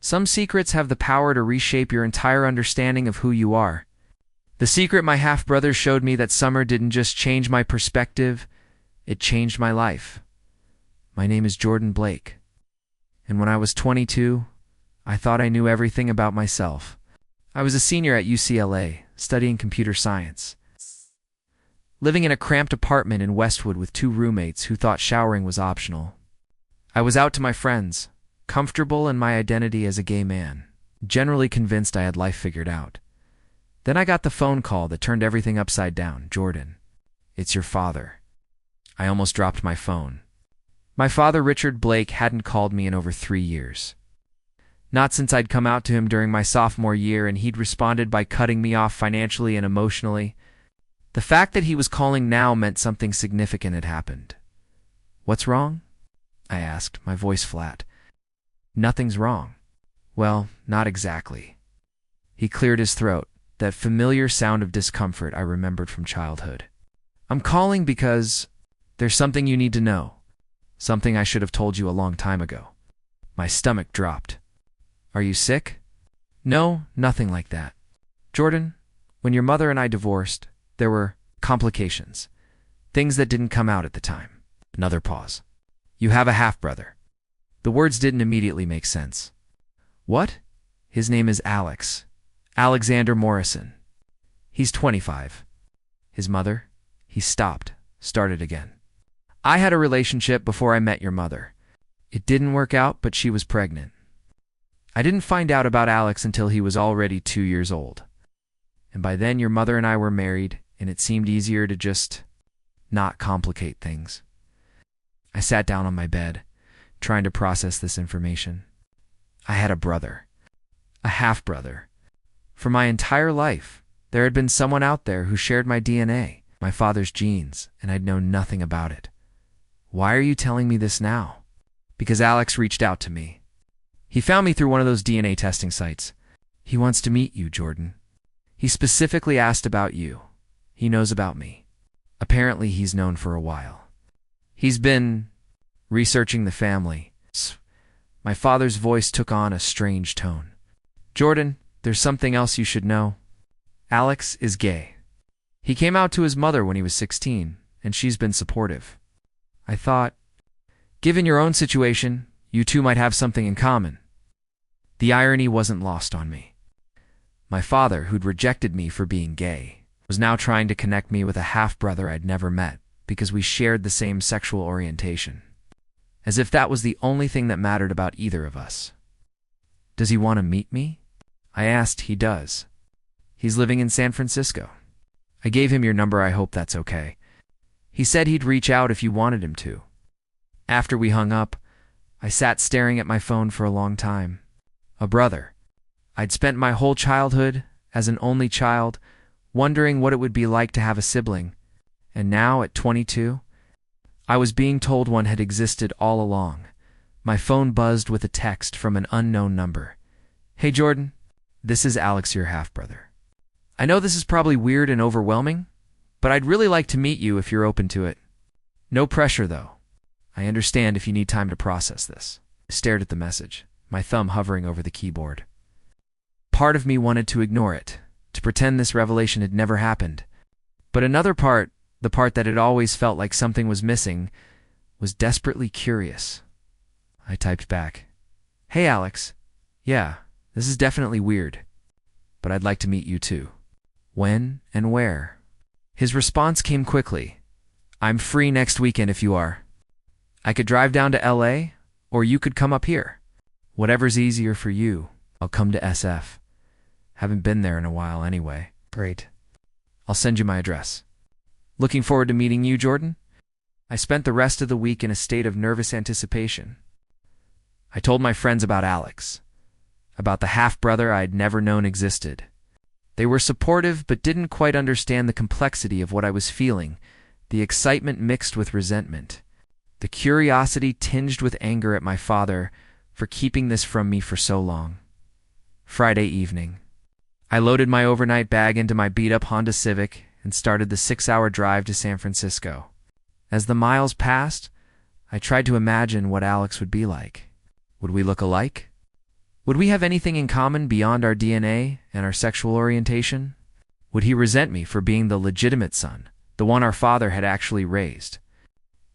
Some secrets have the power to reshape your entire understanding of who you are. The secret my half-brother showed me that summer didn't just change my perspective, it changed my life. My name is Jordan Blake. And when I was 22, I thought I knew everything about myself. I was a senior at UCLA, studying computer science. Living in a cramped apartment in Westwood with 2 roommates who thought showering was optional. I was out to my friends, comfortable in my identity as a gay man, generally convinced I had life figured out. Then I got the phone call that turned everything upside down. Jordan, it's your father. I almost dropped my phone. My father, Richard Blake, hadn't called me in over 3 years. Not since I'd come out to him during my sophomore year, and he'd responded by cutting me off financially and emotionally. The fact that he was calling now meant something significant had happened. "What's wrong?" I asked, my voice flat. "Nothing's wrong." "Well, not exactly." He cleared his throat, that familiar sound of discomfort I remembered from childhood. "I'm calling because there's something you need to know. Something I should have told you a long time ago." My stomach dropped. "Are you sick?" "No, nothing like that. Jordan, when your mother and I divorced, there were complications. Things that didn't come out at the time." Another pause. "You have a half-brother." The words didn't immediately make sense. "What?" "His name is Alex. Alexander Morrison. He's 25. His mother?" He stopped, started again. "I had a relationship before I met your mother. It didn't work out, but she was pregnant. I didn't find out about Alex until he was already 2 years old. And by then your mother and I were married, and it seemed easier to just not complicate things." I sat down on my bed, trying to process this information. I had a brother. A half-brother. For my entire life, there had been someone out there who shared my DNA, my father's genes, and I'd known nothing about it. "Why are you telling me this now?" "Because Alex reached out to me. He found me through one of those DNA testing sites. He wants to meet you, Jordan. He specifically asked about you. He knows about me. Apparently he's known for a while. He's been researching the family." My father's voice took on a strange tone. "Jordan, there's something else you should know. Alex is gay. He came out to his mother when he was 16, and she's been supportive. I thought, given your own situation, you two might have something in common." The irony wasn't lost on me. My father, who'd rejected me for being gay, was now trying to connect me with a half-brother I'd never met because we shared the same sexual orientation. As if that was the only thing that mattered about either of us. "Does he want to meet me?" I asked. "He does. He's living in San Francisco. I gave him your number. I hope that's okay. He said he'd reach out if you wanted him to." After we hung up, I sat staring at my phone for a long time. A brother. I'd spent my whole childhood, as an only child, wondering what it would be like to have a sibling. And now, at 22, I was being told one had existed all along. My phone buzzed with a text from an unknown number. "Hey Jordan, this is Alex, your half-brother. I know this is probably weird and overwhelming, but I'd really like to meet you if you're open to it. No pressure, though. I understand if you need time to process this." I stared at the message, my thumb hovering over the keyboard. Part of me wanted to ignore it, to pretend this revelation had never happened. But another part, the part that had always felt like something was missing, was desperately curious. I typed back, "Hey Alex, yeah, this is definitely weird, but I'd like to meet you too. When and where?" His response came quickly. "I'm free next weekend if you are. I could drive down to LA, or you could come up here. Whatever's easier for you. I'll come to SF. Haven't been there in a while anyway." "Great. I'll send you my address. Looking forward to meeting you, Jordan." I spent the rest of the week in a state of nervous anticipation. I told my friends about Alex, about the half-brother I'd never known existed. They were supportive but didn't quite understand the complexity of what I was feeling, the excitement mixed with resentment, the curiosity tinged with anger at my father for keeping this from me for so long. Friday evening. I loaded my overnight bag into my beat-up Honda Civic and started the 6-hour drive to San Francisco. As the miles passed, I tried to imagine what Alex would be like. Would we look alike? Would we have anything in common beyond our DNA and our sexual orientation? Would he resent me for being the legitimate son, the one our father had actually raised?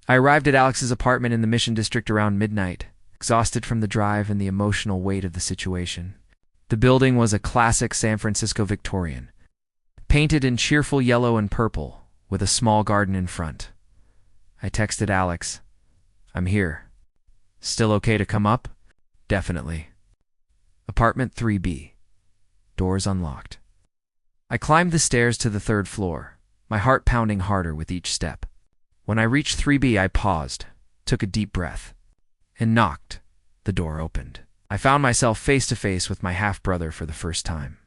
I arrived at Alex's apartment in the Mission District around midnight, exhausted from the drive and the emotional weight of the situation. The building was a classic San Francisco Victorian, painted in cheerful yellow and purple, with a small garden in front. I texted Alex, "I'm here. Still okay to come up?" "Definitely." Apartment 3B. Doors unlocked. I climbed the stairs to the third floor, my heart pounding harder with each step. When I reached 3B, I paused, took a deep breath, and knocked. The door opened. I found myself face to face with my half-brother for the first time.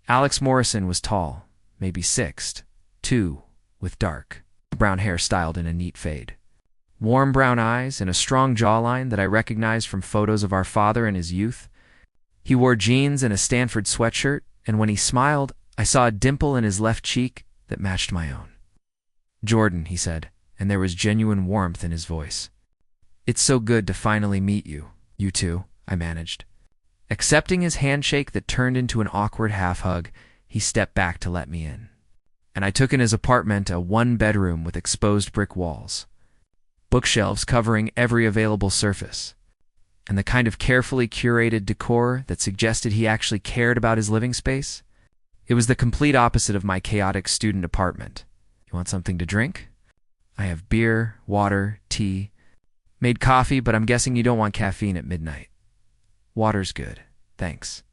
Alex Morrison was tall, maybe 6'2", with dark brown hair styled in a neat fade. Warm brown eyes and a strong jawline that I recognized from photos of our father in his youth. He wore jeans and a Stanford sweatshirt, and when he smiled, I saw a dimple in his left cheek that matched my own. "Jordan," he said, and there was genuine warmth in his voice. "It's so good to finally meet you. You too," I managed. Accepting his handshake that turned into an awkward half-hug, he stepped back to let me in. And I took in his apartment, a one-bedroom with exposed brick walls, bookshelves covering every available surface, and the kind of carefully curated decor that suggested he actually cared about his living space. It was the complete opposite of my chaotic student apartment. "You want something to drink?" "I have beer, water, tea. Made coffee, but I'm guessing you don't want caffeine at midnight." "Water's good, thanks."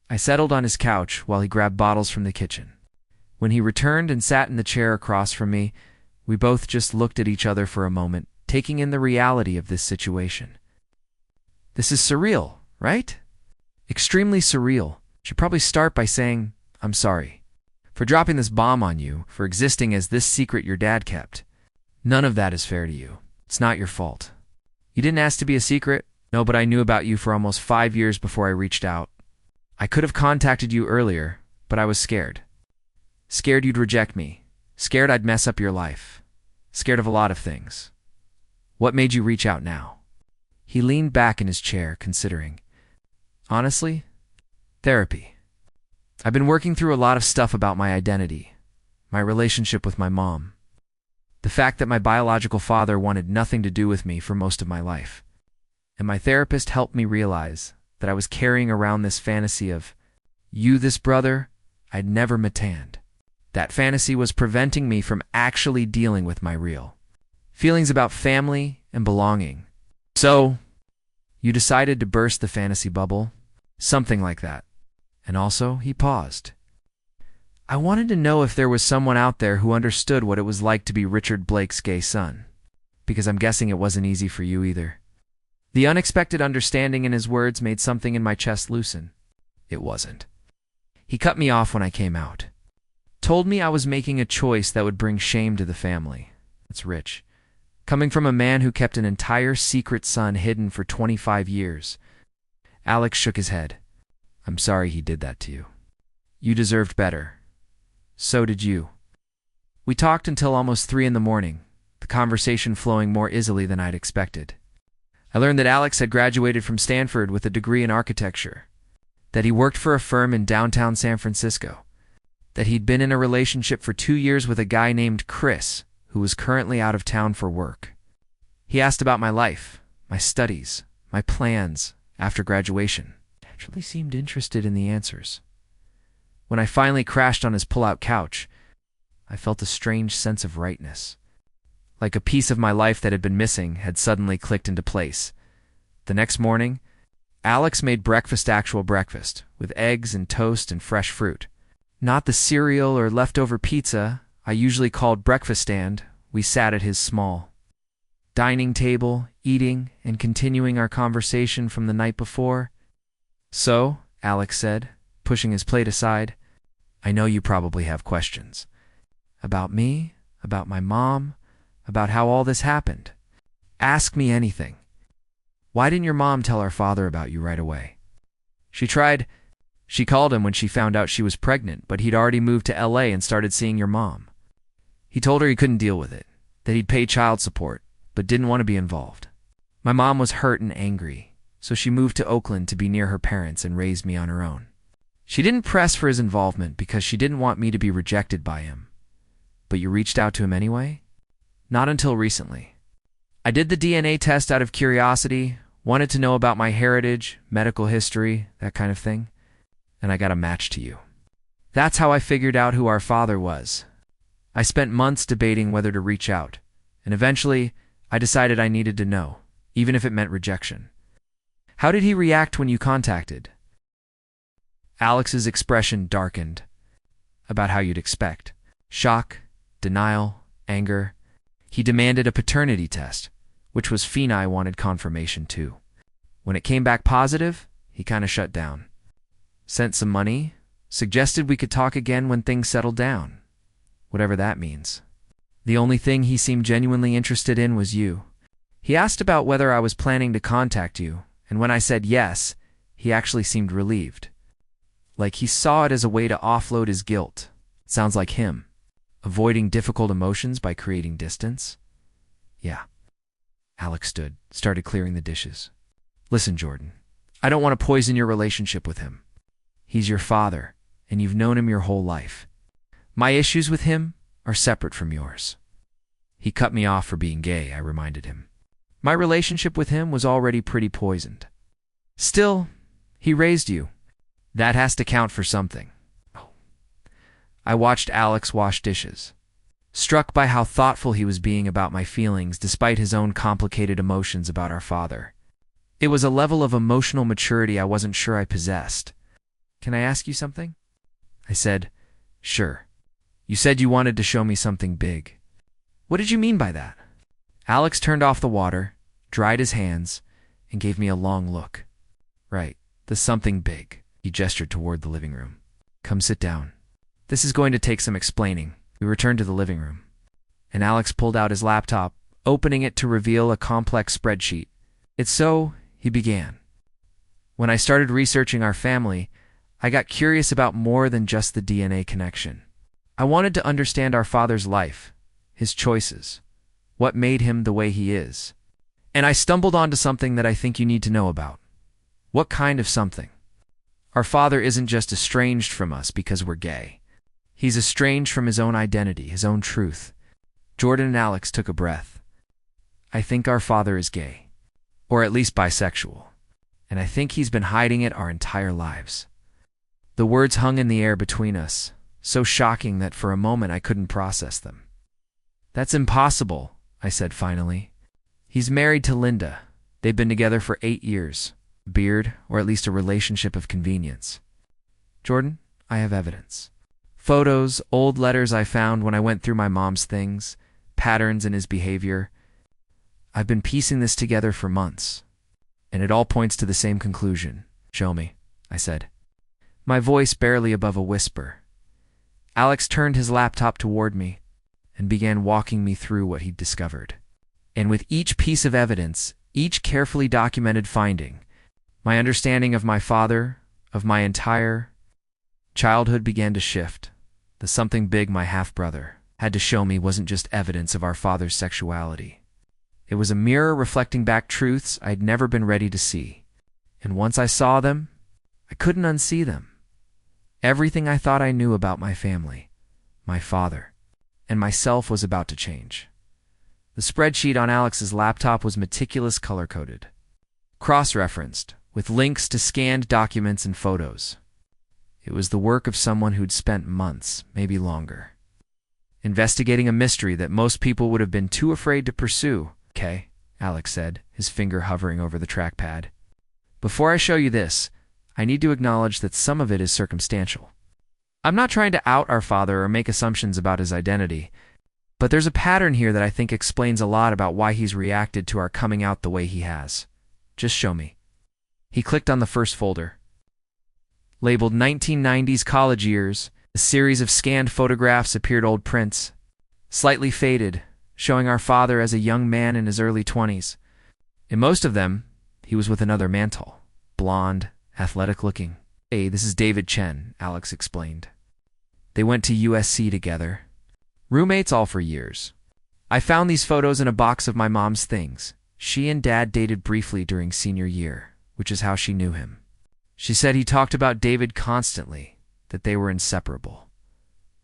I settled on his couch while he grabbed bottles from the kitchen. When he returned and sat in the chair across from me, we both just looked at each other for a moment, taking in the reality of this situation. This is surreal, right? Extremely surreal. Should probably start by saying, "I'm sorry for dropping this bomb on you, for existing as this secret your dad kept. None of that is fair to you. It's not your fault. You didn't ask to be a secret. No, but I knew about you for almost 5 years before I reached out. I could have contacted you earlier, but I was scared. Scared you'd reject me. Scared I'd mess up your life. Scared of a lot of things. What made you reach out now?" He leaned back in his chair, considering. "Honestly, therapy. I've been working through a lot of stuff about my identity, my relationship with my mom, the fact that my biological father wanted nothing to do with me for most of my life. And my therapist helped me realize that I was carrying around this fantasy of you, this brother I'd never matanned. That fantasy was preventing me from actually dealing with my real feelings about family and belonging. So, you decided to burst the fantasy bubble? Something like that." And also, he paused. "I wanted to know if there was someone out there who understood what it was like to be Richard Blake's gay son, because I'm guessing it wasn't easy for you either." The unexpected understanding in his words made something in my chest loosen. It wasn't. He cut me off when I came out. Told me I was making a choice that would bring shame to the family. That's rich. Coming from a man who kept an entire secret son hidden for 25 years. Alex shook his head. "I'm sorry he did that to you. You deserved better. So did you." We talked until almost 3 a.m, the conversation flowing more easily than I'd expected. I learned that Alex had graduated from Stanford with a degree in architecture, that he worked for a firm in downtown San Francisco, that he'd been in a relationship for 2 years with a guy named Chris, who was currently out of town for work. He asked about my life, my studies, my plans after graduation. Naturally seemed interested in the answers. When I finally crashed on his pull-out couch, I felt a strange sense of rightness. Like a piece of my life that had been missing had suddenly clicked into place. The next morning, Alex made actual breakfast, with eggs and toast and fresh fruit. Not the cereal or leftover pizza I usually called breakfast stand. We sat at his small dining table, eating and continuing our conversation from the night before. "So," Alex said, pushing his plate aside, "I know you probably have questions. About me, about my mom, about how all this happened. Ask me anything. Why didn't your mom tell our father about you right away?" She tried. She called him when she found out she was pregnant, but he'd already moved to LA and started seeing your mom. He told her he couldn't deal with it, that he'd pay child support, but didn't want to be involved. My mom was hurt and angry, so she moved to Oakland to be near her parents and raised me on her own. She didn't press for his involvement because she didn't want me to be rejected by him. But you reached out to him anyway? Not until recently. I did the DNA test out of curiosity, wanted to know about my heritage, medical history, that kind of thing, and I got a match to you. That's how I figured out who our father was. I spent months debating whether to reach out, and eventually I decided I needed to know, even if it meant rejection. How did he react when you contacted? Alex's expression darkened, about how you'd expect. Shock, denial, anger. He demanded a paternity test, which was Fina wanted confirmation too. When it came back positive, he kind of shut down. Sent some money, suggested we could talk again when things settled down. Whatever that means. The only thing he seemed genuinely interested in was you. He asked about whether I was planning to contact you, and when I said yes, he actually seemed relieved. Like he saw it as a way to offload his guilt. Sounds like him. Avoiding difficult emotions by creating distance? Yeah. Alex stood, started clearing the dishes. Listen, Jordan, I don't want to poison your relationship with him. He's your father, and you've known him your whole life. My issues with him are separate from yours. He cut me off for being gay, I reminded him. My relationship with him was already pretty poisoned. Still, he raised you. That has to count for something. I watched Alex wash dishes, struck by how thoughtful he was being about my feelings despite his own complicated emotions about our father. It was a level of emotional maturity I wasn't sure I possessed. Can I ask you something? I said, sure. You said you wanted to show me something big. What did you mean by that? Alex turned off the water, dried his hands, and gave me a long look. Right, the something big. He gestured toward the living room. Come sit down. This is going to take some explaining. We returned to the living room, and Alex pulled out his laptop, opening it to reveal a complex spreadsheet. It's so, he began. When I started researching our family, I got curious about more than just the DNA connection. I wanted to understand our father's life, his choices, what made him the way he is. And I stumbled onto something that I think you need to know about. What kind of something? Our father isn't just estranged from us because we're gay. He's estranged from his own identity, his own truth. Jordan and Alex took a breath. I think our father is gay, or at least bisexual, and I think he's been hiding it our entire lives. The words hung in the air between us, so shocking that for a moment I couldn't process them. That's impossible, I said finally. He's married to Linda. They've been together for 8 years. Beard, or at least a relationship of convenience. Jordan, I have evidence. Photos, old letters I found when I went through my mom's things, patterns in his behavior. I've been piecing this together for months, and it all points to the same conclusion. Show me, I said, my voice barely above a whisper. Alex turned his laptop toward me and began walking me through what he'd discovered. And with each piece of evidence, each carefully documented finding, my understanding of my father, of my entire childhood began to shift. The something big my half-brother had to show me wasn't just evidence of our father's sexuality. It was a mirror reflecting back truths I'd never been ready to see. And once I saw them, I couldn't unsee them. Everything I thought I knew about my family, my father, and myself was about to change. The spreadsheet on Alex's laptop was meticulous color-coded, cross-referenced, with links to scanned documents and photos. It was the work of someone who'd spent months, maybe longer, investigating a mystery that most people would have been too afraid to pursue. Okay, Alex said, his finger hovering over the trackpad. Before I show you this, I need to acknowledge that some of it is circumstantial. I'm not trying to out our father or make assumptions about his identity, but there's a pattern here that I think explains a lot about why he's reacted to our coming out the way he has. Just show me. He clicked on the first folder. Labeled 1990s college years, a series of scanned photographs appeared old prints, slightly faded, showing our father as a young man in his early 20s. In most of them, he was with another man, blonde, athletic-looking. Hey, this is David Chen, Alex explained. They went to USC together. Roommates all for years. I found these photos in a box of my mom's things. She and Dad dated briefly during senior year. which is how she knew him. She said he talked about David constantly, that they were inseparable.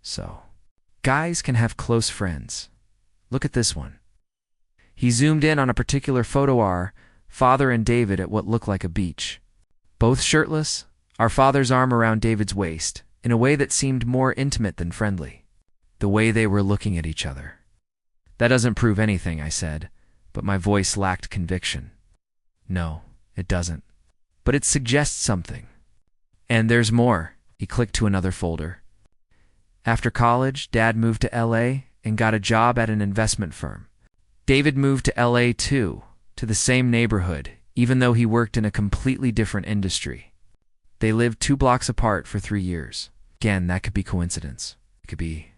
So, guys can have close friends. Look at this one. He zoomed in on a particular photo of our father and David at what looked like a beach. Both shirtless, our father's arm around David's waist, in a way that seemed more intimate than friendly. The way they were looking at each other. That doesn't prove anything, I said, but my voice lacked conviction. No, it doesn't. But it suggests something. And there's more. He clicked to another folder. After college, Dad moved to LA and got a job at an investment firm. David moved to LA too, to the same neighborhood, even though he worked in a completely different industry. They lived 2 blocks apart for 3 years. Again, that could be coincidence. It could be.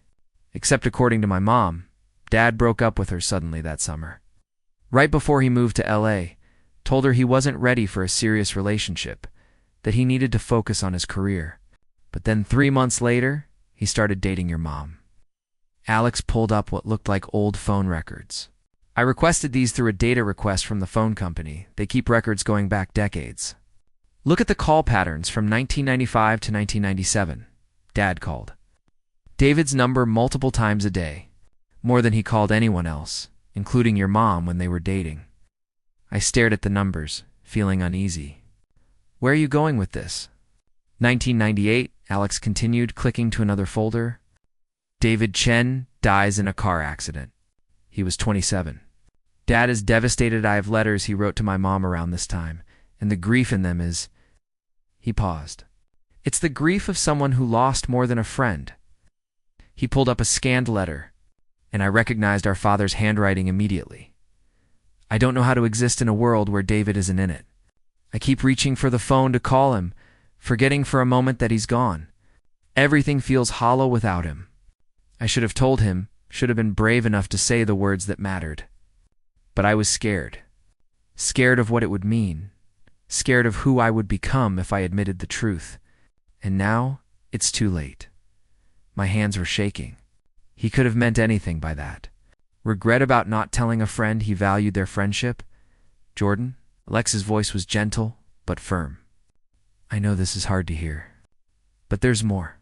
Except according to my mom, Dad broke up with her suddenly that summer. Right before he moved to LA, told her he wasn't ready for a serious relationship, that he needed to focus on his career. But then 3 months later, he started dating your mom. Alex pulled up what looked like old phone records. I requested these through a data request from the phone company. They keep records going back decades. Look at the call patterns from 1995 to 1997. Dad called David's number multiple times a day, more than he called anyone else, including your mom when they were dating. I stared at the numbers, feeling uneasy. Where are you going with this? 1998, Alex continued, clicking to another folder. David Chen dies in a car accident. He was 27. Dad is devastated. I have letters he wrote to my mom around this time, and the grief in them is... He paused. It's the grief of someone who lost more than a friend. He pulled up a scanned letter, and I recognized our father's handwriting immediately. I don't know how to exist in a world where David isn't in it. I keep reaching for the phone to call him, forgetting for a moment that he's gone. Everything feels hollow without him. I should have told him, should have been brave enough to say the words that mattered. But I was scared. Scared of what it would mean. Scared of who I would become if I admitted the truth. And now, it's too late. My hands were shaking. He could have meant anything by that. Regret about not telling a friend he valued their friendship? Jordan? Alex's voice was gentle, but firm. I know this is hard to hear. But there's more.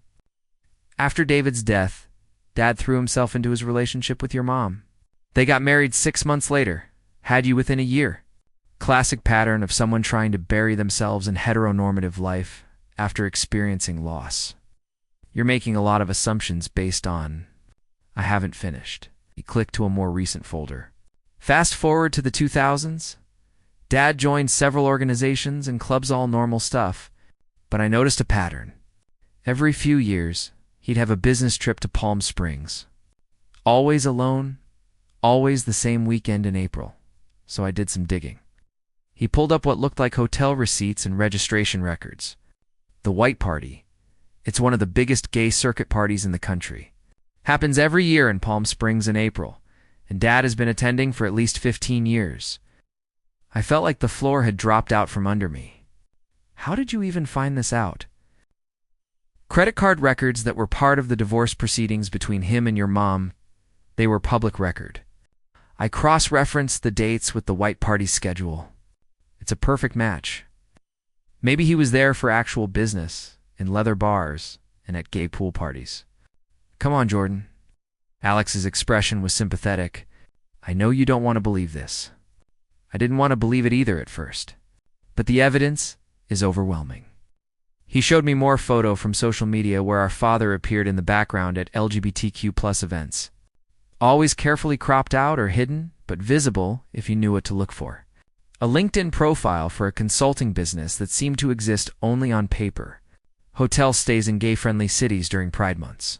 After David's death, Dad threw himself into his relationship with your mom. They got married 6 months later, had you within a year. Classic pattern of someone trying to bury themselves in heteronormative life after experiencing loss. You're making a lot of assumptions based on... I haven't finished. He clicked to a more recent folder. Fast forward to the 2000s. Dad joined several organizations and clubs, all normal stuff. But I noticed a pattern. Every few years, he'd have a business trip to Palm Springs. Always alone, always the same weekend in April. So I did some digging. He pulled up what looked like hotel receipts and registration records. The White Party. It's one of the biggest gay circuit parties in the country. Happens every year in Palm Springs in April, and Dad has been attending for at least 15 years. I felt like the floor had dropped out from under me. How did you even find this out? Credit card records that were part of the divorce proceedings between him and your mom, they were public record. I cross-referenced the dates with the White Party schedule. It's a perfect match. Maybe he was there for actual business, in leather bars, and at gay pool parties. Come on, Jordan. Alex's expression was sympathetic. I know you don't want to believe this. I didn't want to believe it either at first. But the evidence is overwhelming. He showed me more photo from social media where our father appeared in the background at LGBTQ+ events. Always carefully cropped out or hidden, but visible if you knew what to look for. A LinkedIn profile for a consulting business that seemed to exist only on paper. Hotel stays in gay-friendly cities during Pride months.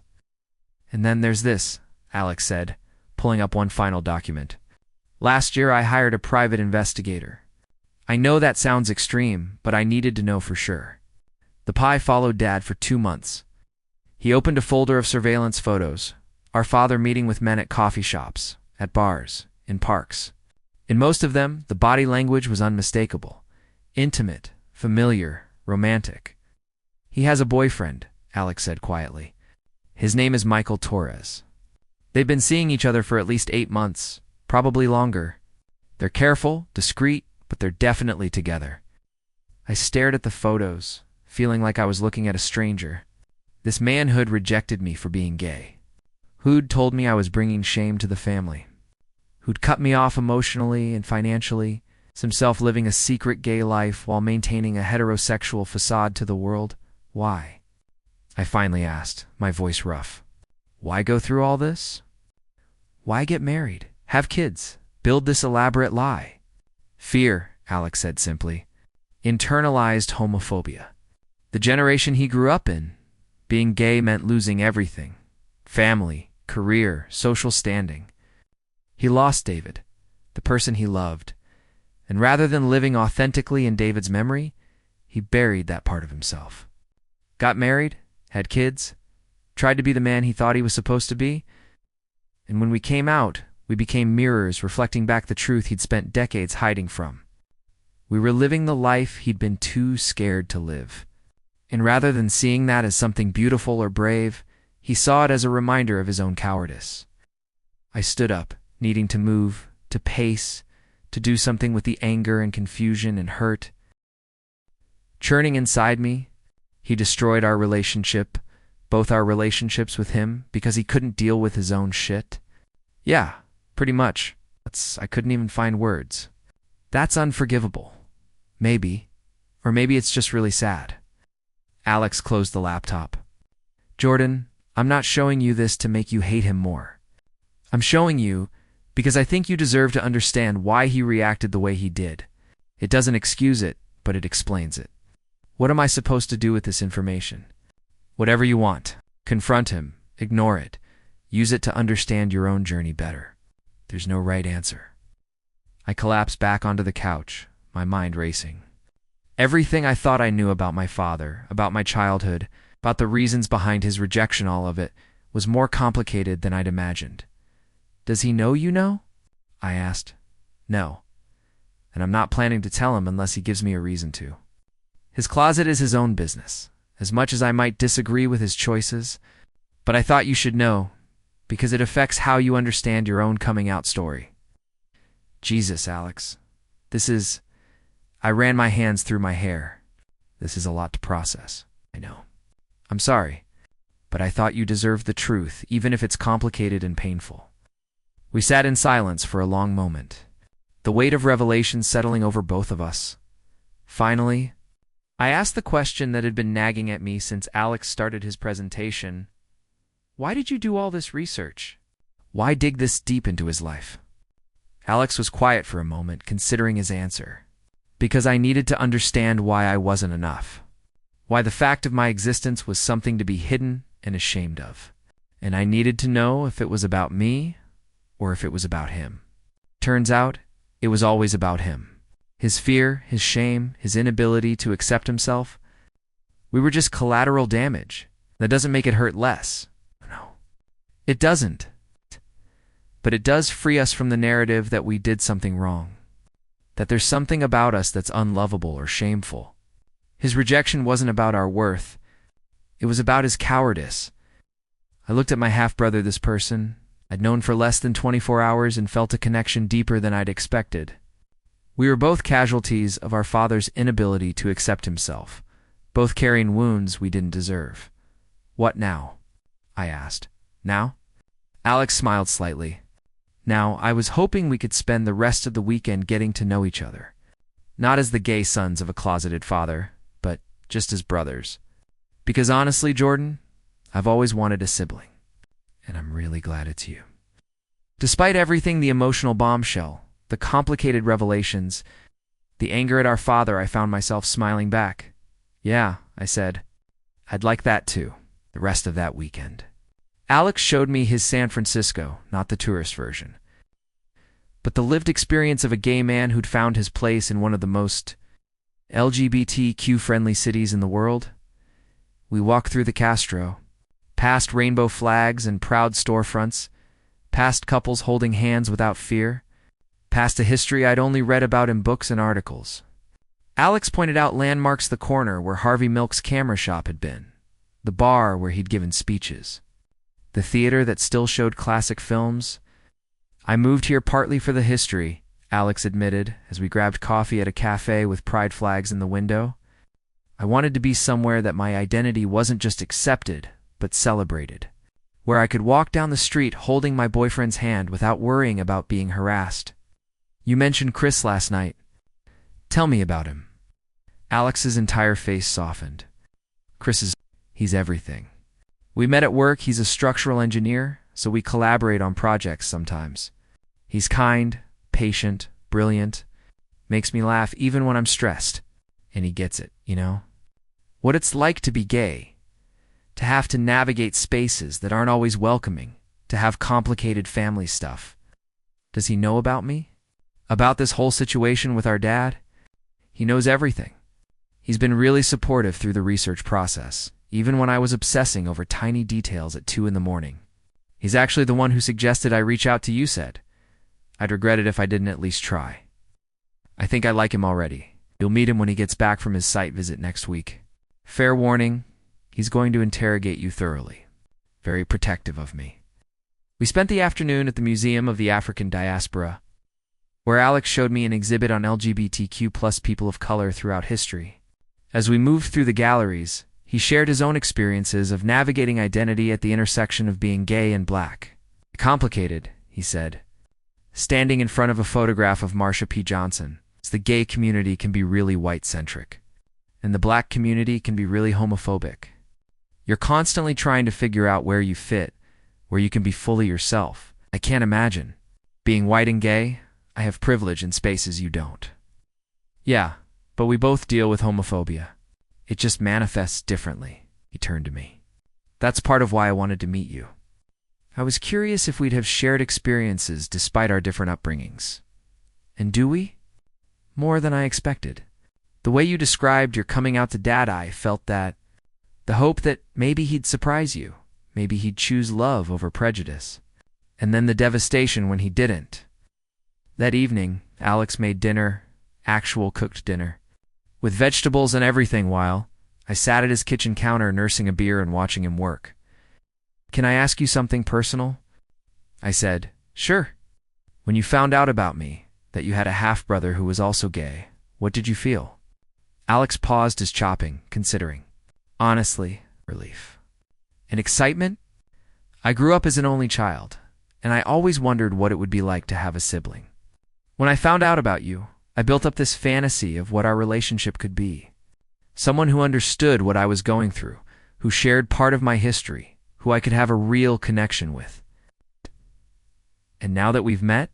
And then there's this, Alex said, pulling up one final document. Last year I hired a private investigator. I know that sounds extreme, but I needed to know for sure. The pie followed Dad for 2 months. He opened a folder of surveillance photos, our father meeting with men at coffee shops, at bars, in parks. In most of them, the body language was unmistakable. Intimate, familiar, romantic. He has a boyfriend, Alex said quietly. His name is Michael Torres. They've been seeing each other for at least 8 months, probably longer. They're careful, discreet, but they're definitely together. I stared at the photos, feeling like I was looking at a stranger. This man who'd rejected me for being gay. Who'd told me I was bringing shame to the family. Who'd cut me off emotionally and financially, himself living a secret gay life while maintaining a heterosexual facade to the world. Why? I finally asked, my voice rough. Why go through all this? Why get married, have kids, build this elaborate lie? Fear, Alex said simply. Internalized homophobia. The generation he grew up in, being gay meant losing everything. Family, career, social standing. He lost David, the person he loved, and rather than living authentically in David's memory, he buried that part of himself. Got married, had kids, tried to be the man he thought he was supposed to be, and when we came out, we became mirrors reflecting back the truth he'd spent decades hiding from. We were living the life he'd been too scared to live. And rather than seeing that as something beautiful or brave, he saw it as a reminder of his own cowardice. I stood up, needing to move, to pace, to do something with the anger and confusion and hurt. Churning inside me, he destroyed our relationship, both our relationships with him, because he couldn't deal with his own shit. Yeah, pretty much. I couldn't even find words. That's unforgivable. Maybe. Or maybe it's just really sad. Alex closed the laptop. Jordan, I'm not showing you this to make you hate him more. I'm showing you because I think you deserve to understand why he reacted the way he did. It doesn't excuse it, but it explains it. What am I supposed to do with this information? Whatever you want. Confront him. Ignore it. Use it to understand your own journey better. There's no right answer. I collapsed back onto the couch, my mind racing. Everything I thought I knew about my father, about my childhood, about the reasons behind his rejection, all of it, was more complicated than I'd imagined. Does he know you know? I asked. No. And I'm not planning to tell him unless he gives me a reason to. His closet is his own business, as much as I might disagree with his choices, but I thought you should know, because it affects how you understand your own coming out story. Jesus, Alex. I ran my hands through my hair. This is a lot to process. I know. I'm sorry, but I thought you deserved the truth, even if it's complicated and painful. We sat in silence for a long moment, the weight of revelation settling over both of us. Finally, I asked the question that had been nagging at me since Alex started his presentation. Why did you do all this research? Why dig this deep into his life? Alex was quiet for a moment, considering his answer. Because I needed to understand why I wasn't enough. Why the fact of my existence was something to be hidden and ashamed of. And I needed to know if it was about me or if it was about him. Turns out, it was always about him. His fear, his shame, his inability to accept himself. We were just collateral damage. That doesn't make it hurt less. No. It doesn't. But it does free us from the narrative that we did something wrong. That there's something about us that's unlovable or shameful. His rejection wasn't about our worth. It was about his cowardice. I looked at my half-brother, this person I'd known for less than 24 hours, and felt a connection deeper than I'd expected. We were both casualties of our father's inability to accept himself, both carrying wounds we didn't deserve. What now? I asked. Now? Alex smiled slightly. Now, I was hoping we could spend the rest of the weekend getting to know each other. Not as the gay sons of a closeted father, but just as brothers. Because honestly, Jordan, I've always wanted a sibling. And I'm really glad it's you. Despite everything, the emotional bombshell, the complicated revelations, the anger at our father, I found myself smiling back. Yeah, I said. I'd like that too, the rest of that weekend. Alex showed me his San Francisco, not the tourist version, but the lived experience of a gay man who'd found his place in one of the most LGBTQ-friendly cities in the world. We walked through the Castro, past rainbow flags and proud storefronts, past couples holding hands without fear, past a history I'd only read about in books and articles. Alex pointed out landmarks: the corner where Harvey Milk's camera shop had been, the bar where he'd given speeches, the theater that still showed classic films. I moved here partly for the history, Alex admitted as we grabbed coffee at a cafe with pride flags in the window. I wanted to be somewhere that my identity wasn't just accepted, but celebrated. Where I could walk down the street holding my boyfriend's hand without worrying about being harassed. You mentioned Chris last night. Tell me about him. Alex's entire face softened. He's everything. We met at work. He's a structural engineer, so we collaborate on projects sometimes. He's kind, patient, brilliant, makes me laugh even when I'm stressed. And he gets it, you know? What it's like to be gay, to have to navigate spaces that aren't always welcoming, to have complicated family stuff. Does he know about me? About this whole situation with our dad? He knows everything. He's been really supportive through the research process, even when I was obsessing over tiny details at 2 a.m. He's actually the one who suggested I reach out to you, said. I'd regret it if I didn't at least try. I think I like him already. You'll meet him when he gets back from his site visit next week. Fair warning, he's going to interrogate you thoroughly. Very protective of me. We spent the afternoon at the Museum of the African Diaspora, where Alex showed me an exhibit on LGBTQ+ people of color throughout history. As we moved through the galleries, he shared his own experiences of navigating identity at the intersection of being gay and black. Complicated, he said. Standing in front of a photograph of Marsha P. Johnson, the gay community can be really white-centric, and the black community can be really homophobic. You're constantly trying to figure out where you fit, where you can be fully yourself. I can't imagine. Being white and gay, I have privilege in spaces you don't. Yeah, but we both deal with homophobia. It just manifests differently, he turned to me. That's part of why I wanted to meet you. I was curious if we'd have shared experiences despite our different upbringings. And do we? More than I expected. The way you described your coming out to Dad, I felt that. The hope that maybe he'd surprise you. Maybe he'd choose love over prejudice. And then the devastation when he didn't. That evening, Alex made dinner, actual cooked dinner, with vegetables and everything while I sat at his kitchen counter nursing a beer and watching him work. Can I ask you something personal? I said, sure. When you found out about me, that you had a half-brother who was also gay, what did you feel? Alex paused his chopping, considering. Honestly, relief. And excitement? I grew up as an only child, and I always wondered what it would be like to have a sibling. When I found out about you, I built up this fantasy of what our relationship could be. Someone who understood what I was going through, who shared part of my history, who I could have a real connection with. And now that we've met,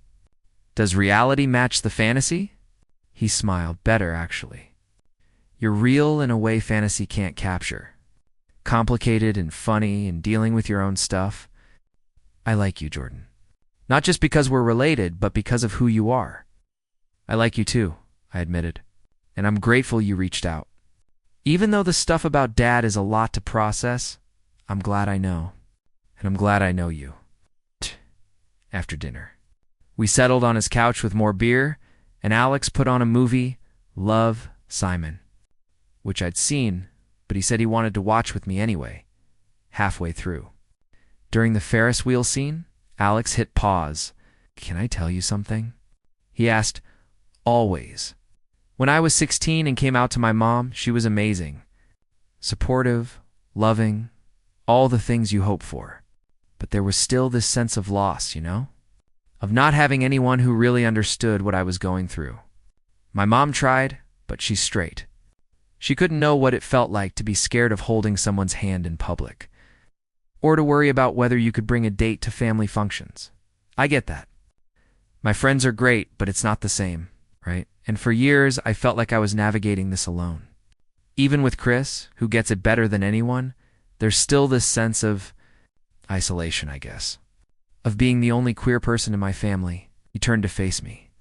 does reality match the fantasy? He smiled. Better, actually. You're real in a way fantasy can't capture. Complicated and funny and dealing with your own stuff. I like you, Jordan. Not just because we're related, but because of who you are. I like you too, I admitted. And I'm grateful you reached out. Even though the stuff about Dad is a lot to process, I'm glad I know. And I'm glad I know you. After dinner, we settled on his couch with more beer, and Alex put on a movie, Love, Simon, which I'd seen, but he said he wanted to watch with me anyway, halfway through. During the Ferris wheel scene, Alex hit pause. Can I tell you something? He asked. Always. When I was 16 and came out to my mom, she was amazing. Supportive, loving, all the things you hope for. But there was still this sense of loss, you know? Of not having anyone who really understood what I was going through. My mom tried, but she's straight. She couldn't know what it felt like to be scared of holding someone's hand in public, or to worry about whether you could bring a date to family functions. I get that. My friends are great, but it's not the same, right? And for years, I felt like I was navigating this alone. Even with Chris, who gets it better than anyone, there's still this sense of isolation, I guess. Of being the only queer person in my family. He turned to face me.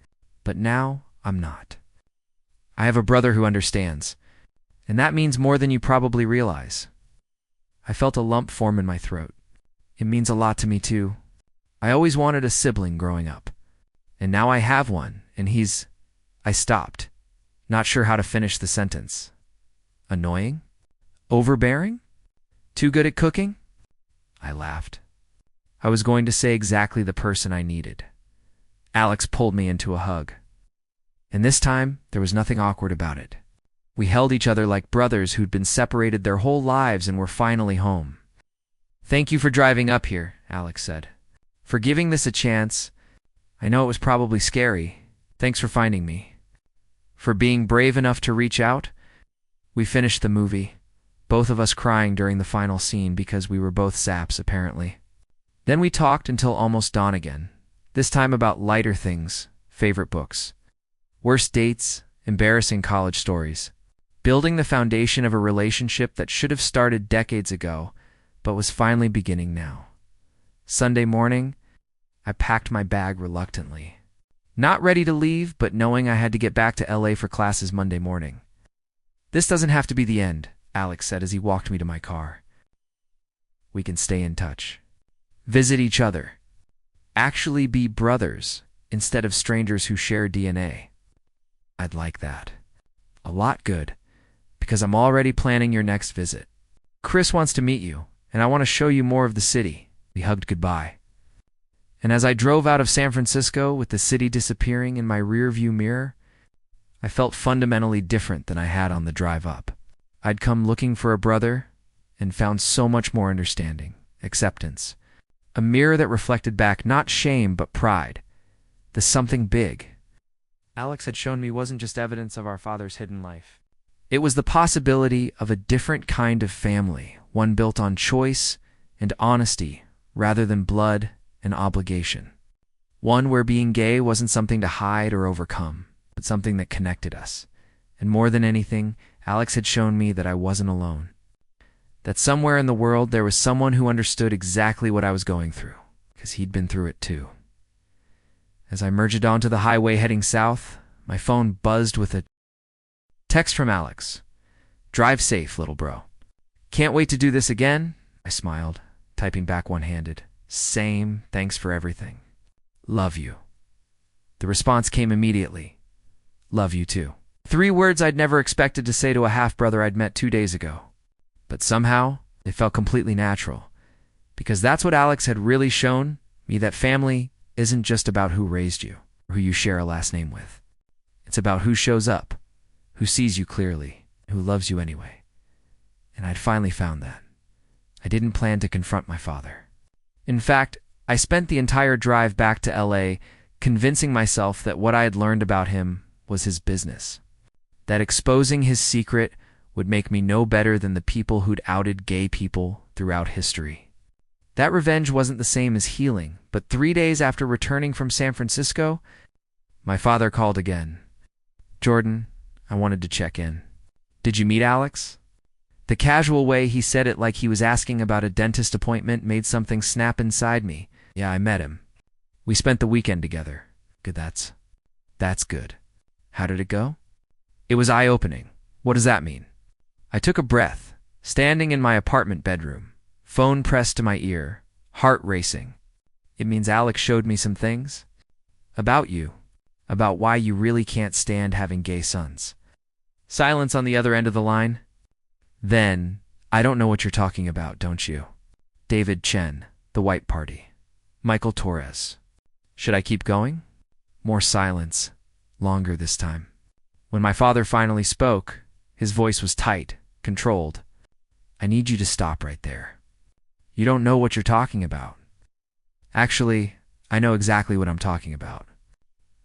But now, I'm not. I have a brother who understands, and that means more than you probably realize. I felt a lump form in my throat. It means a lot to me, too. I always wanted a sibling growing up, and now I have one, and he's... I stopped, not sure how to finish the sentence. Annoying? Overbearing? Too good at cooking? I laughed. I was going to say exactly the person I needed. Alex pulled me into a hug. And this time, there was nothing awkward about it. We held each other like brothers who'd been separated their whole lives and were finally home. "Thank you for driving up here," Alex said. "For giving this a chance. I know it was probably scary. Thanks for finding me. For being brave enough to reach out." We finished the movie, both of us crying during the final scene because we were both saps, apparently. Then we talked until almost dawn again, this time about lighter things, favorite books, worst dates, embarrassing college stories, building the foundation of a relationship that should have started decades ago, but was finally beginning now. Sunday morning, I packed my bag reluctantly. Not ready to leave, but knowing I had to get back to LA for classes Monday morning. "This doesn't have to be the end," Alex said as he walked me to my car. "We can stay in touch. Visit each other. Actually be brothers instead of strangers who share DNA." I'd like that. A lot good, because I'm already planning your next visit. Chris wants to meet you, and I want to show you more of the city. We hugged goodbye. And as I drove out of San Francisco with the city disappearing in my rearview mirror, I felt fundamentally different than I had on the drive up. I'd come looking for a brother and found so much more understanding, acceptance, a mirror that reflected back not shame but pride, the something big Alex had shown me wasn't just evidence of our father's hidden life. It was the possibility of a different kind of family, one built on choice and honesty rather than blood and obligation. One where being gay wasn't something to hide or overcome, but something that connected us. And more than anything, Alex had shown me that I wasn't alone. That somewhere in the world there was someone who understood exactly what I was going through, because he'd been through it too. As I merged onto the highway heading south, my phone buzzed with a text from Alex. "Drive safe, little bro. Can't wait to do this again." I smiled, typing back one-handed. "Same, thanks for everything. Love you." The response came immediately. "Love you too." 3 words I'd never expected to say to a half-brother I'd met 2 days ago. But somehow, they felt completely natural. Because that's what Alex had really shown me, that family isn't just about who raised you, or who you share a last name with. It's about who shows up, who sees you clearly, who loves you anyway. And I'd finally found that. I didn't plan to confront my father. In fact, I spent the entire drive back to LA convincing myself that what I had learned about him was his business. That exposing his secret would make me no better than the people who'd outed gay people throughout history. That revenge wasn't the same as healing, but 3 days after returning from San Francisco, my father called again. "Jordan, I wanted to check in. Did you meet Alex?" The casual way he said it, like he was asking about a dentist appointment, made something snap inside me. "Yeah, I met him. We spent the weekend together." "Good, that's good. How did it go?" "It was eye-opening." "What does that mean?" I took a breath, standing in my apartment bedroom, phone pressed to my ear, heart racing. "It means Alex showed me some things. About you. About why you really can't stand having gay sons." Silence on the other end of the line. "Then, I don't know what you're talking about, don't you?" David Chen, The White Party. Michael Torres. Should I keep going? More silence. Longer this time. When my father finally spoke, his voice was tight, controlled. "I need you to stop right there. You don't know what you're talking about." "Actually, I know exactly what I'm talking about.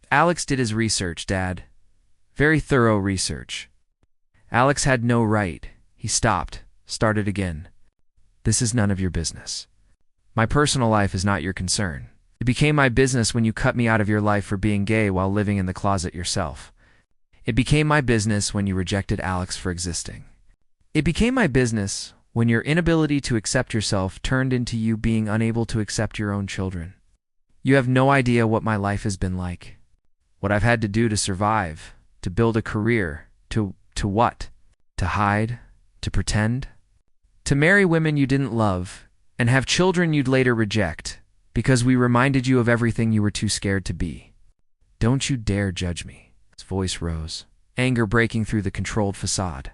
Alex did his research, Dad. Very thorough research. Alex had no right." He stopped, started again. "This is none of your business. My personal life is not your concern. It became my business when you cut me out of your life for being gay while living in the closet yourself. It became my business when you rejected Alex for existing. It became my business when your inability to accept yourself turned into you being unable to accept your own children. You have no idea what my life has been like. What I've had to do to survive, to build a career, to what? To hide? To pretend? To marry women you didn't love and have children you'd later reject because we reminded you of everything you were too scared to be. Don't you dare judge me." His voice rose, anger breaking through the controlled facade.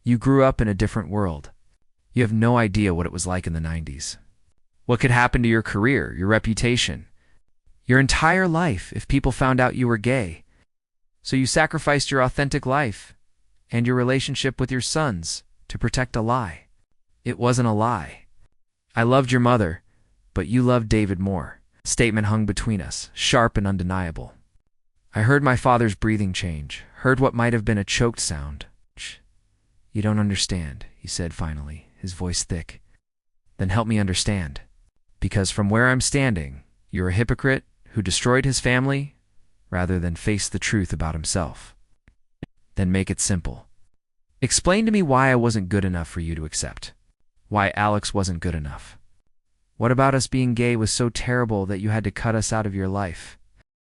"You grew up in a different world. You have no idea what it was like in the 90s. What could happen to your career, your reputation, your entire life if people found out you were gay. So you sacrificed your authentic life and your relationship with your sons to protect a lie. It wasn't a lie. I loved your mother, but you loved David more. Statement hung between us, sharp and undeniable. I heard my father's breathing change, heard what might have been a choked sound. You don't understand, he said finally, his voice thick. Then help me understand. Because from where I'm standing, you're a hypocrite who destroyed his family rather than face the truth about himself. Then make it simple. Explain to me why I wasn't good enough for you to accept. Why Alex wasn't good enough. What about us being gay was so terrible that you had to cut us out of your life?